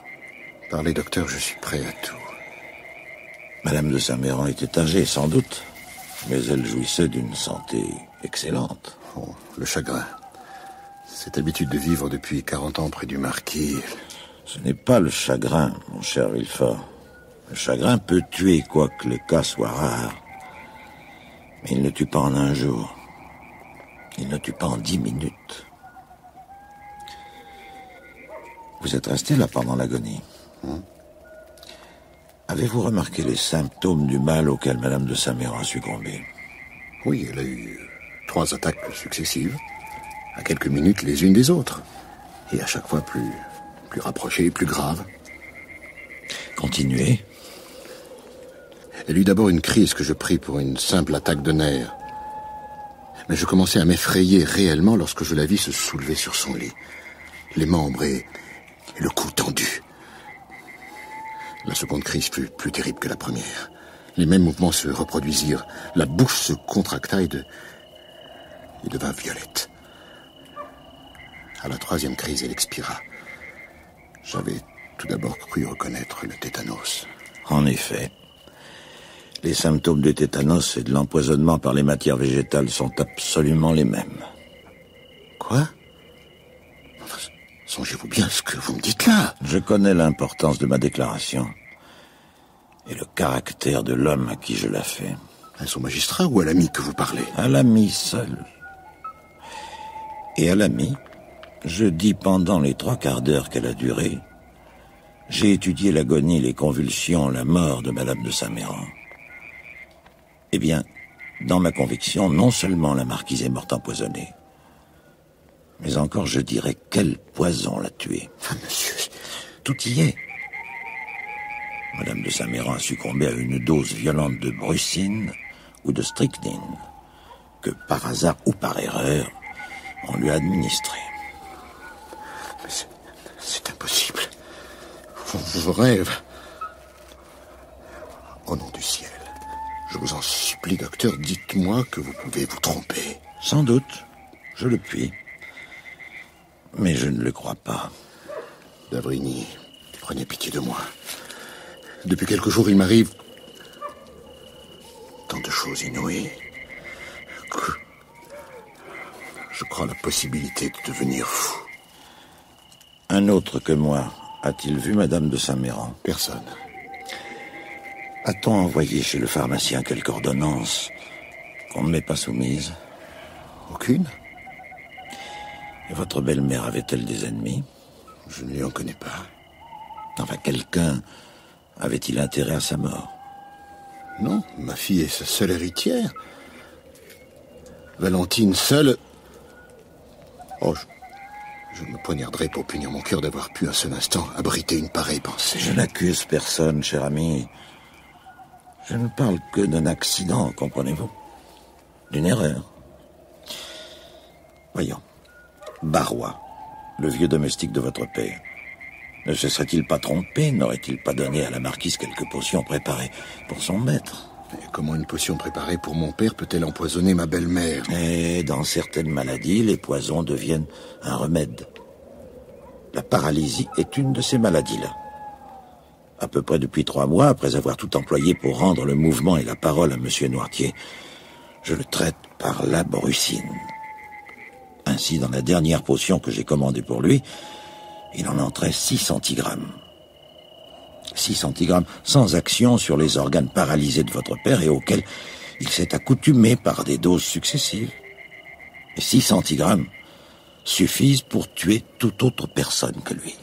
Speaker 10: Parlez, docteur, je suis prêt à tout.
Speaker 12: Madame de Saint-Méran était âgée, sans doute, mais elle jouissait d'une santé excellente.
Speaker 10: Oh, le chagrin. Cette habitude de vivre depuis 40 ans près du marquis...
Speaker 12: Ce n'est pas le chagrin, mon cher Villefort. Le chagrin peut tuer, quoique le cas soit rare. Mais il ne tue pas en un jour. Il ne tue pas en 10 minutes. Vous êtes resté là pendant l'agonie. Avez-vous remarqué les symptômes du mal auquel Madame de Saint-Méran a succombé ?
Speaker 10: Oui, elle a eu 3 attaques successives, à quelques minutes les unes des autres. Et à chaque fois plus rapprochées, plus graves.
Speaker 12: Continuez.
Speaker 10: Elle eut d'abord une crise que je pris pour une simple attaque de nerfs. Mais je commençais à m'effrayer réellement lorsque je la vis se soulever sur son lit, les membres et le cou tendu. La seconde crise fut plus terrible que la première. Les mêmes mouvements se reproduisirent. La bouche se contracta et devint violette. À la 3e crise, elle expira. J'avais tout d'abord cru reconnaître le tétanos.
Speaker 12: En effet, les symptômes du tétanos et de l'empoisonnement par les matières végétales sont absolument les mêmes.
Speaker 10: Quoi ? Songez-vous bien ce que vous me dites là ?
Speaker 12: Je connais l'importance de ma déclaration. et le caractère de l'homme à qui je la fais.
Speaker 10: À son magistrat ou à l'ami que vous parlez?
Speaker 12: À l'ami seul. Et à l'ami, je dis pendant les 3 quarts d'heure qu'elle a duré, j'ai étudié l'agonie, les convulsions, la mort de Madame de Saint-Méran. Eh bien, dans ma conviction, non seulement la marquise est morte empoisonnée, mais encore je dirais quel poison l'a tuée.
Speaker 10: Ah, monsieur...
Speaker 12: Tout y est. Madame de Saint-Méran a succombé à une dose violente de brucine ou de strychnine, que par hasard ou par erreur, on lui a administré.
Speaker 10: Mais c'est impossible. Vos rêves... Au nom du ciel, je vous en supplie, docteur, dites-moi que vous pouvez vous tromper.
Speaker 12: Sans doute, je le puis. Mais je ne le crois pas.
Speaker 10: D'Avrigny, prenez pitié de moi. Depuis quelques jours, il m'arrive tant de choses inouïes que je crois la possibilité de devenir fou.
Speaker 12: Un autre que moi a-t-il vu Madame de Saint-Méran?
Speaker 10: Personne.
Speaker 12: A-t-on envoyé chez le pharmacien quelque ordonnance qu'on ne m'ait pas soumise?
Speaker 10: Aucune.
Speaker 12: Et votre belle-mère avait-elle des ennemis?
Speaker 10: Je ne lui en connais pas.
Speaker 12: Enfin, quelqu'un avait-il intérêt à sa mort?
Speaker 10: Non, ma fille est sa seule héritière. Valentine seule... Oh, je me poignarderais pour punir mon cœur d'avoir pu un seul instant abriter une pareille pensée.
Speaker 12: Je n'accuse personne, cher ami. Je ne parle que d'un accident, comprenez-vous? D'une erreur. Voyons. Barrois, le vieux domestique de votre père, ne se serait-il pas trompé? N'aurait-il pas donné à la marquise quelques potions préparées pour son maître?
Speaker 10: Et comment une potion préparée pour mon père peut-elle empoisonner ma belle-mère?
Speaker 12: Et dans certaines maladies, les poisons deviennent un remède. La paralysie est une de ces maladies-là. À peu près depuis 3 mois, après avoir tout employé pour rendre le mouvement et la parole à M. Noirtier, je le traite par la brucine. Ainsi, dans la dernière potion que j'ai commandée pour lui, il en entrait 6 centigrammes. 6 centigrammes sans action sur les organes paralysés de votre père et auxquels il s'est accoutumé par des doses successives. Et 6 centigrammes suffisent pour tuer toute autre personne que lui.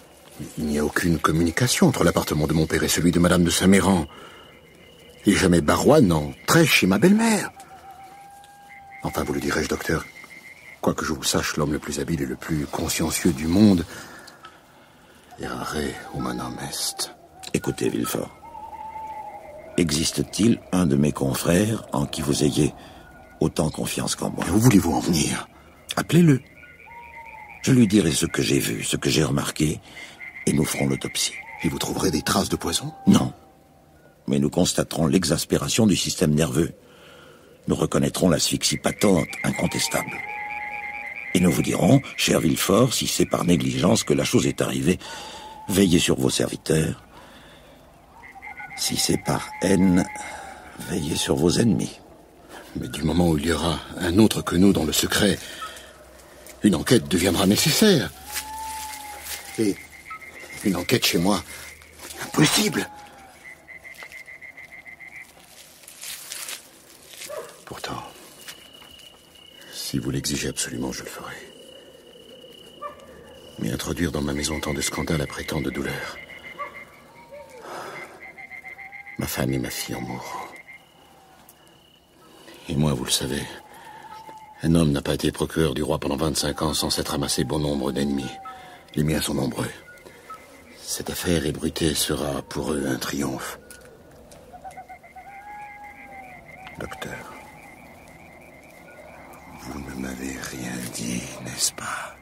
Speaker 10: Il n'y a aucune communication entre l'appartement de mon père et celui de Madame de Saint-Méran. Et jamais Barrois n'entrait chez ma belle-mère. Enfin, vous le dirai-je, docteur, quoique je vous sache l'homme le plus habile et le plus consciencieux du monde, errare humanum est.
Speaker 12: Écoutez, Villefort. Existe-t-il un de mes confrères en qui vous ayez autant confiance qu'en moi?
Speaker 10: Où voulez-vous en venir?
Speaker 12: Appelez-le. Je lui dirai ce que j'ai vu, ce que j'ai remarqué, et nous ferons l'autopsie.
Speaker 10: Et vous trouverez des traces de poison?
Speaker 12: Non. Mais nous constaterons l'exaspération du système nerveux. Nous reconnaîtrons l'asphyxie patente, incontestable. Et nous vous dirons, cher Villefort, si c'est par négligence que la chose est arrivée, veillez sur vos serviteurs. Si c'est par haine, veillez sur vos ennemis.
Speaker 10: Mais du moment où il y aura un autre que nous dans le secret, une enquête deviendra nécessaire. Et une enquête chez moi, impossible. Pourtant, si vous l'exigez absolument, je le ferai. Mais introduire dans ma maison tant de scandales après tant de douleurs. Ma femme et ma fille en mourront. Et moi, vous le savez, un homme n'a pas été procureur du roi pendant 25 ans sans s'être amassé bon nombre d'ennemis. Les miens sont nombreux. Cette affaire ébruitée sera pour eux un triomphe. Docteur, vous ne m'avez rien dit, n'est-ce pas?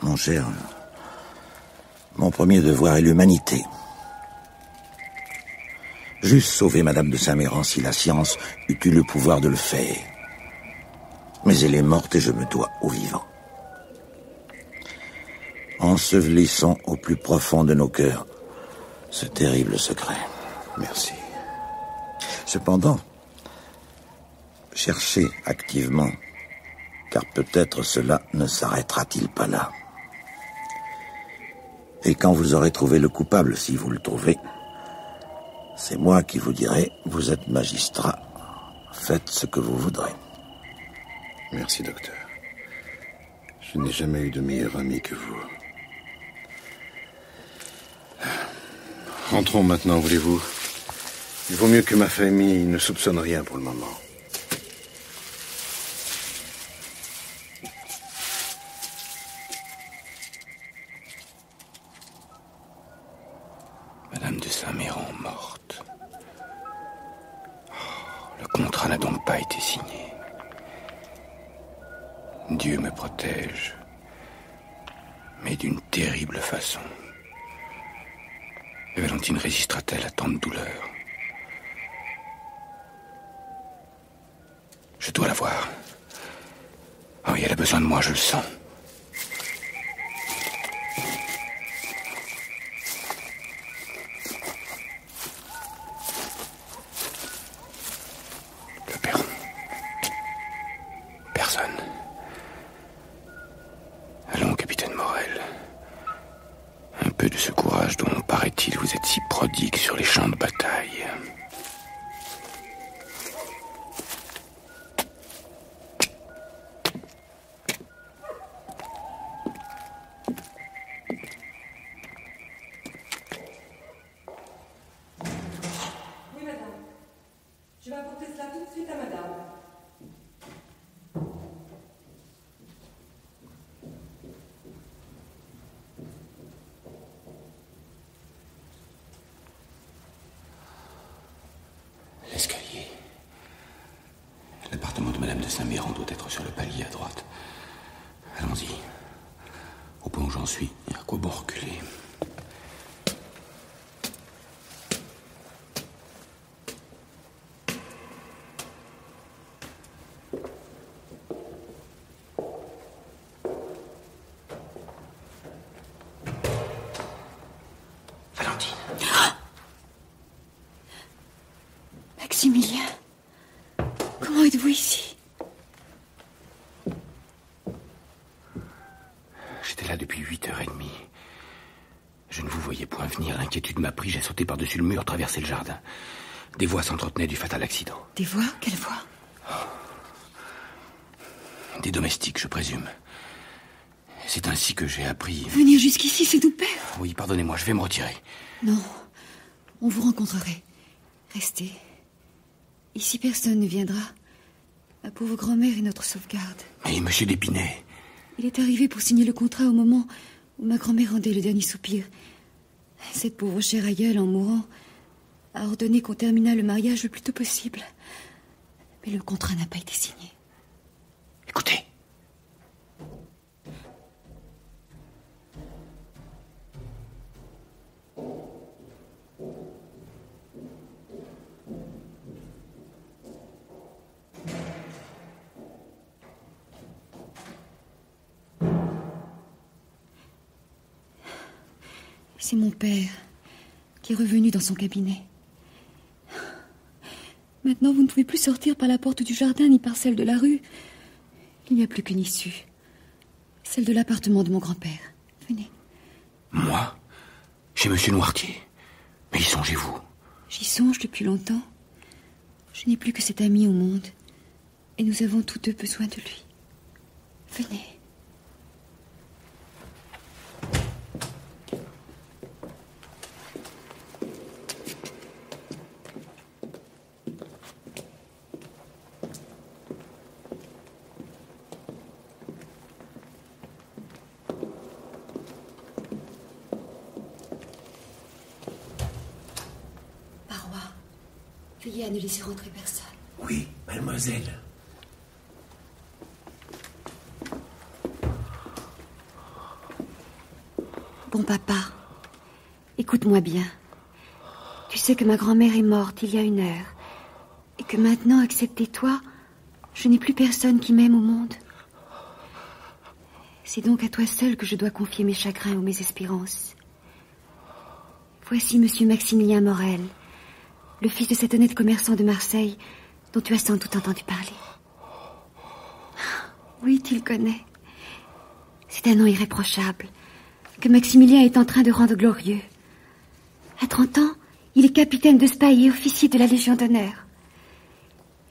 Speaker 12: Mon cher, mon premier devoir est l'humanité. J'eusse sauvé Madame de Saint-Méran si la science eût eu le pouvoir de le faire. Mais elle est morte et je me dois aux vivants. Ensevelissons au plus profond de nos cœurs ce terrible secret.
Speaker 10: Merci.
Speaker 12: Cependant, cherchez activement, car peut-être cela ne s'arrêtera-t-il pas là. Et quand vous aurez trouvé le coupable, si vous le trouvez, c'est moi qui vous dirai, vous êtes magistrat, faites ce que vous voudrez.
Speaker 10: Merci, docteur. Je n'ai jamais eu de meilleur ami que vous. Rentrons maintenant, voulez-vous? Il vaut mieux que ma famille ne soupçonne rien pour le moment.
Speaker 13: Madame de Saint-Méran morte. Le contrat n'a donc pas été signé. Dieu me protège, mais d'une terrible façon. Et Valentine résistera-t-elle à tant de douleur? Je dois la voir. Oh, elle a besoin de moi, je le sens. Le perron. Personne. Allons, capitaine Morel. Un peu de ce courage dont, paraît-il, vous êtes si prodigue sur les champs de bataille.
Speaker 14: Oui, madame. Je vais apporter cela tout de suite à madame.
Speaker 13: L'escalier. L'appartement de Madame de Saint-Méran doit être sur le palier à droite. Allons-y. Au point où j'en suis, à quoi bon reculer? Valentine.
Speaker 11: Maximilien, comment êtes-vous ici?
Speaker 13: J'étais là depuis 8h30. Je ne vous voyais point venir. L'inquiétude m'a pris. J'ai sauté par-dessus le mur, traversé le jardin. Des voix s'entretenaient du fatal accident.
Speaker 11: Des voix? Quelles voix?
Speaker 13: Des domestiques, je présume. C'est ainsi que j'ai appris...
Speaker 11: Venir jusqu'ici, c'est nous perdre.
Speaker 13: Oui, pardonnez-moi, je vais me retirer.
Speaker 11: Non, on vous rencontrerait. Restez. Ici, personne ne viendra. Ma pauvre grand-mère est notre sauvegarde.
Speaker 13: Mais monsieur d'Épinay...
Speaker 11: Il est arrivé pour signer le contrat au moment où ma grand-mère rendait le dernier soupir. Cette pauvre chère aïeule, en mourant, a ordonné qu'on terminât le mariage le plus tôt possible. Mais le contrat n'a pas été signé.
Speaker 13: Écoutez.
Speaker 11: C'est mon père qui est revenu dans son cabinet. Maintenant, vous ne pouvez plus sortir par la porte du jardin ni par celle de la rue. Il n'y a plus qu'une issue. Celle de l'appartement de mon grand-père. Venez.
Speaker 13: Moi? Chez monsieur Noirtier? Mais y songez-vous?
Speaker 11: J'y songe depuis longtemps. Je n'ai plus que cet ami au monde. Et nous avons tous deux besoin de lui. Venez. Veillez à ne laisser rentrer personne.
Speaker 13: Oui, mademoiselle.
Speaker 11: Bon papa, écoute-moi bien. Tu sais que ma grand-mère est morte il y a 1 heure. Et que maintenant, excepté toi, je n'ai plus personne qui m'aime au monde. C'est donc à toi seul que je dois confier mes chagrins ou mes espérances. Voici monsieur Maximilien Morel, le fils de cet honnête commerçant de Marseille dont tu as sans doute entendu parler. Oui, tu le connais. C'est un nom irréprochable, que Maximilien est en train de rendre glorieux. À 30 ans, il est capitaine de Spahis et officier de la Légion d'honneur.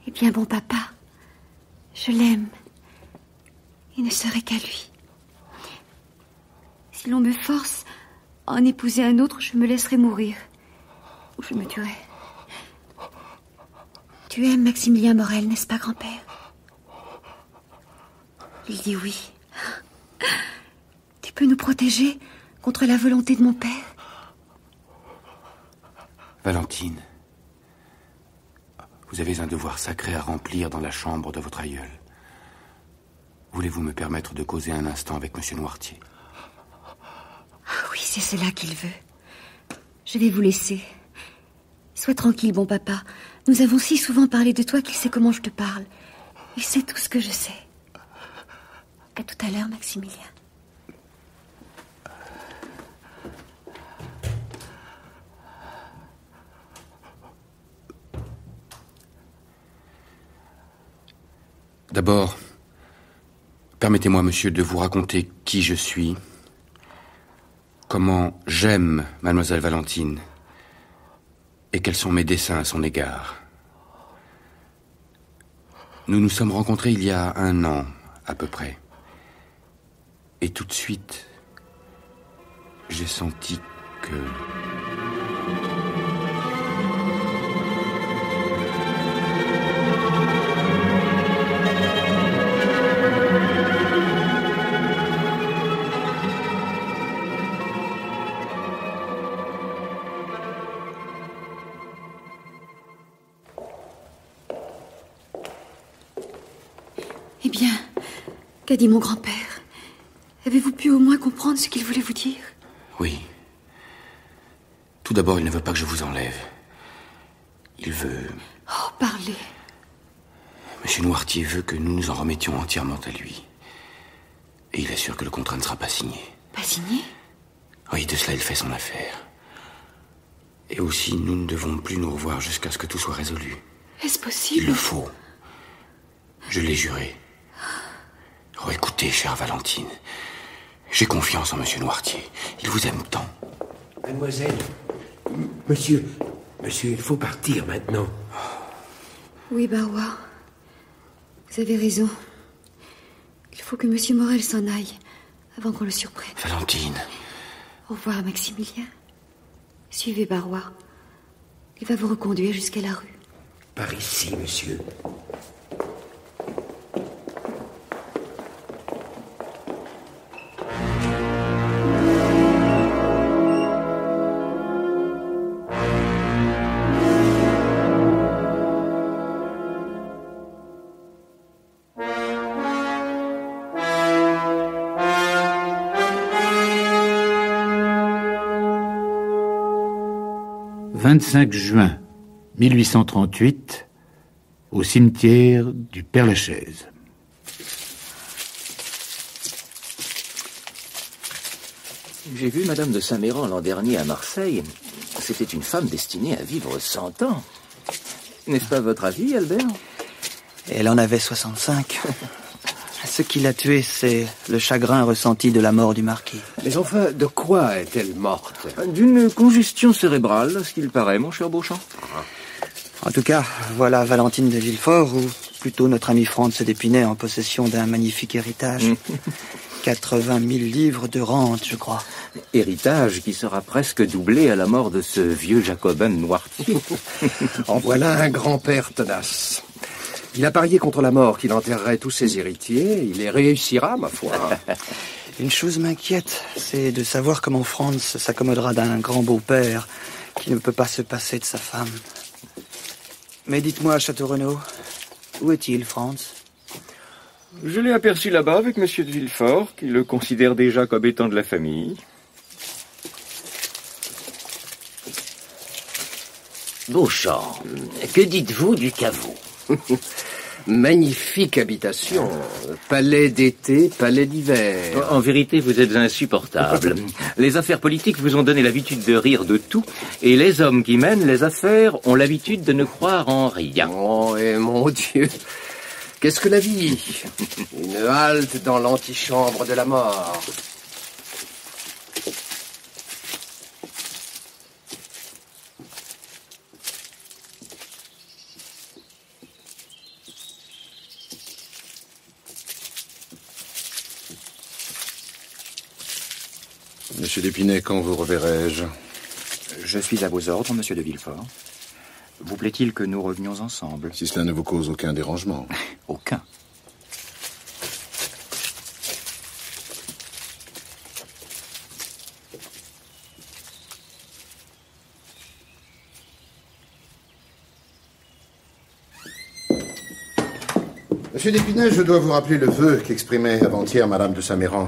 Speaker 11: Eh bien, bon papa, je l'aime. Il ne serait qu'à lui. Si l'on me force à en épouser un autre, je me laisserai mourir. Ou je me tuerai. Tu aimes Maximilien Morel, n'est-ce pas, grand-père? Il dit oui. Tu peux nous protéger contre la volonté de mon père?
Speaker 13: Valentine, vous avez un devoir sacré à remplir dans la chambre de votre aïeul. Voulez-vous me permettre de causer un instant avec M. Noirtier?
Speaker 11: Ah oui, c'est cela qu'il veut. Je vais vous laisser. Sois tranquille, bon papa. Nous avons si souvent parlé de toi qu'il sait comment je te parle. Il sait tout ce que je sais. À tout à l'heure, Maximilien.
Speaker 13: D'abord, permettez-moi, monsieur, de vous raconter qui je suis, comment j'aime mademoiselle Valentine et quels sont mes desseins à son égard. Nous nous sommes rencontrés il y a 1 an, à peu près. Et tout de suite, j'ai senti que...
Speaker 11: Eh bien, qu'a dit mon grand-père? Avez-vous pu au moins comprendre ce qu'il voulait vous dire?
Speaker 13: Oui. Tout d'abord, il ne veut pas que je vous enlève. Il veut...
Speaker 11: Oh, parlez.
Speaker 13: Monsieur Noirtier veut que nous nous en remettions entièrement à lui. Et il assure que le contrat ne sera pas signé.
Speaker 11: Pas signé?
Speaker 13: Oui, de cela, il fait son affaire. Et aussi, nous ne devons plus nous revoir jusqu'à ce que tout soit résolu.
Speaker 11: Est-ce possible?
Speaker 13: Il le faut. Je l'ai juré. Oh, écoutez, chère Valentine, j'ai confiance en Monsieur Noirtier. Il vous aime tant.
Speaker 6: Mademoiselle, monsieur, il faut partir maintenant.
Speaker 11: Oui, Barrois. Vous avez raison. Il faut que Monsieur Morel s'en aille avant qu'on le surprenne.
Speaker 13: Valentine.
Speaker 11: Au revoir, Maximilien. Suivez Barrois. Il va vous reconduire jusqu'à la rue.
Speaker 6: Par ici, monsieur.
Speaker 2: « 25 juin 1838, au cimetière du Père-Lachaise.
Speaker 15: J'ai vu Madame de Saint-Méran l'an dernier à Marseille. C'était une femme destinée à vivre 100 ans. N'est-ce pas votre avis, Albert?
Speaker 3: Elle en avait 65. Ce qui l'a tuée, c'est le chagrin ressenti de la mort du marquis.
Speaker 6: Mais enfin, de quoi est-elle morte?
Speaker 15: D'une congestion cérébrale, ce qu'il paraît, mon cher Beauchamp.
Speaker 3: En tout cas, voilà Valentine de Villefort, ou plutôt notre ami Franz d'Épinay, en possession d'un magnifique héritage. 80 000 livres de rente, je crois.
Speaker 15: Héritage qui sera presque doublé à la mort de ce vieux jacobin Noirtier.
Speaker 6: En voilà un grand-père tenace. Il a parié contre la mort qu'il enterrerait tous ses héritiers. Il y réussira, ma foi.
Speaker 3: Une chose m'inquiète, c'est de savoir comment Franz s'accommodera d'un grand beau-père qui ne peut pas se passer de sa femme. Mais dites-moi, Château Renaud, où est-il, Franz?
Speaker 5: Je l'ai aperçu là-bas avec Monsieur de Villefort, qui le considère déjà comme étant de la famille.
Speaker 16: Beauchamp, que dites-vous du caveau?
Speaker 6: Magnifique habitation. Palais d'été, palais d'hiver.
Speaker 15: En vérité, vous êtes insupportable. Les affaires politiques vous ont donné l'habitude de rire de tout, et les hommes qui mènent les affaires ont l'habitude de ne croire en rien.
Speaker 6: Oh, et mon Dieu, qu'est-ce que la vie? Une halte dans l'antichambre de la mort.
Speaker 10: Monsieur d'Épinay, quand vous reverrai-je?
Speaker 17: Je suis à vos ordres, monsieur de Villefort. Vous plaît-il que nous revenions ensemble?
Speaker 10: Si cela ne vous cause aucun dérangement.
Speaker 17: Aucun.
Speaker 10: Monsieur d'Épinay, je dois vous rappeler le vœu qu'exprimait avant-hier Madame de Saint-Méran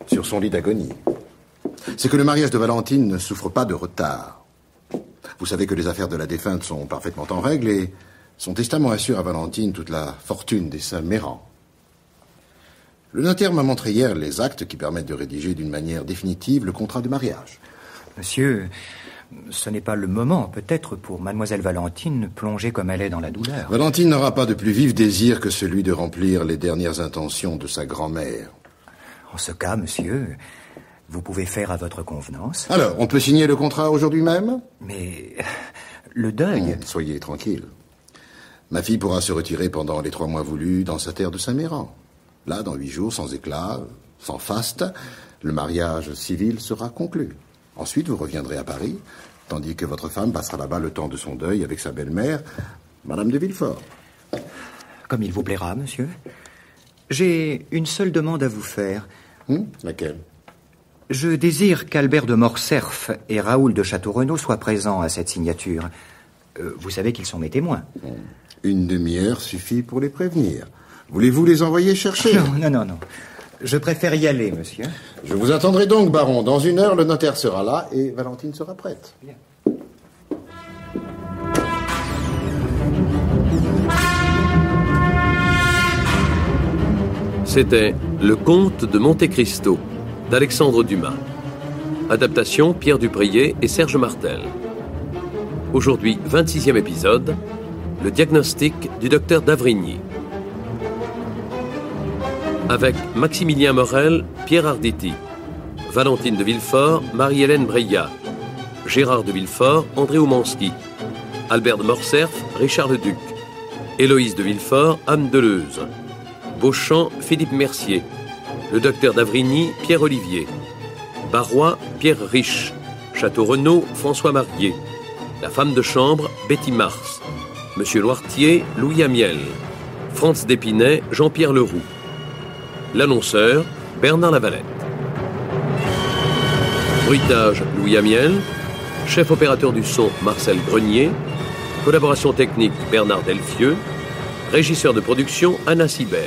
Speaker 10: sur son lit d'agonie. C'est que le mariage de Valentine ne souffre pas de retard. Vous savez que les affaires de la défunte sont parfaitement en règle et son testament assure à Valentine toute la fortune des Saint-Méran. Le notaire m'a montré hier les actes qui permettent de rédiger d'une manière définitive le contrat de mariage.
Speaker 17: Monsieur, ce n'est pas le moment, peut-être, pour mademoiselle Valentine plongée comme elle est dans la douleur.
Speaker 10: Valentine n'aura pas de plus vif désir que celui de remplir les dernières intentions de sa grand-mère.
Speaker 17: En ce cas, monsieur, vous pouvez faire à votre convenance.
Speaker 10: Alors, on peut signer le contrat aujourd'hui même?
Speaker 17: Mais le deuil...
Speaker 10: Soyez tranquille. Ma fille pourra se retirer pendant les 3 mois voulus dans sa terre de Saint-Méran. Là, dans 8 jours, sans éclat, sans faste, le mariage civil sera conclu. Ensuite, vous reviendrez à Paris, tandis que votre femme passera là-bas le temps de son deuil avec sa belle-mère, Madame de Villefort.
Speaker 17: Comme il vous plaira, monsieur. J'ai une seule demande à vous faire.
Speaker 10: Laquelle?
Speaker 17: Je désire qu'Albert de Morcerf et Raoul de Château-Renaud soient présents à cette signature. Vous savez qu'ils sont mes témoins.
Speaker 10: Une demi-heure suffit pour les prévenir. Voulez-vous les envoyer chercher?
Speaker 17: Non. Je préfère y aller, monsieur.
Speaker 10: Je vous attendrai donc, baron. Dans 1 heure, le notaire sera là et Valentine sera prête.
Speaker 17: Bien.
Speaker 1: C'était Le Comte de Monte Cristo d'Alexandre Dumas. Adaptation Pierre Dupriez et Serge Martel. Aujourd'hui, 26e épisode, le diagnostic du docteur d'Avrigny. Avec Maximilien Morel, Pierre Arditi, Valentine de Villefort, Marie-Hélène Breillat, Gérard de Villefort, André Oumanski, Albert de Morcerf, Richard Leduc, Héloïse de Villefort, Anne Deleuze, Beauchamp, Philippe Mercier, le docteur d'Avrigny, Pierre Olivier, Barrois, Pierre Riche, Château-Renaud, François Marier, la femme de chambre, Betty Mars, Monsieur Loirtier, Louis Amiel, Franz d'Épinay, Jean-Pierre Leroux, l'annonceur, Bernard Lavalette. Bruitage, Louis Amiel. Chef opérateur du son, Marcel Grenier. Collaboration technique, Bernard Delfieux. Régisseur de production, Anna Sibert.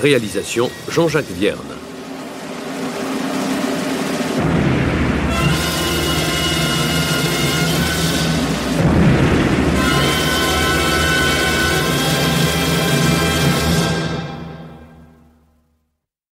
Speaker 1: Réalisation, Jean-Jacques Vierne.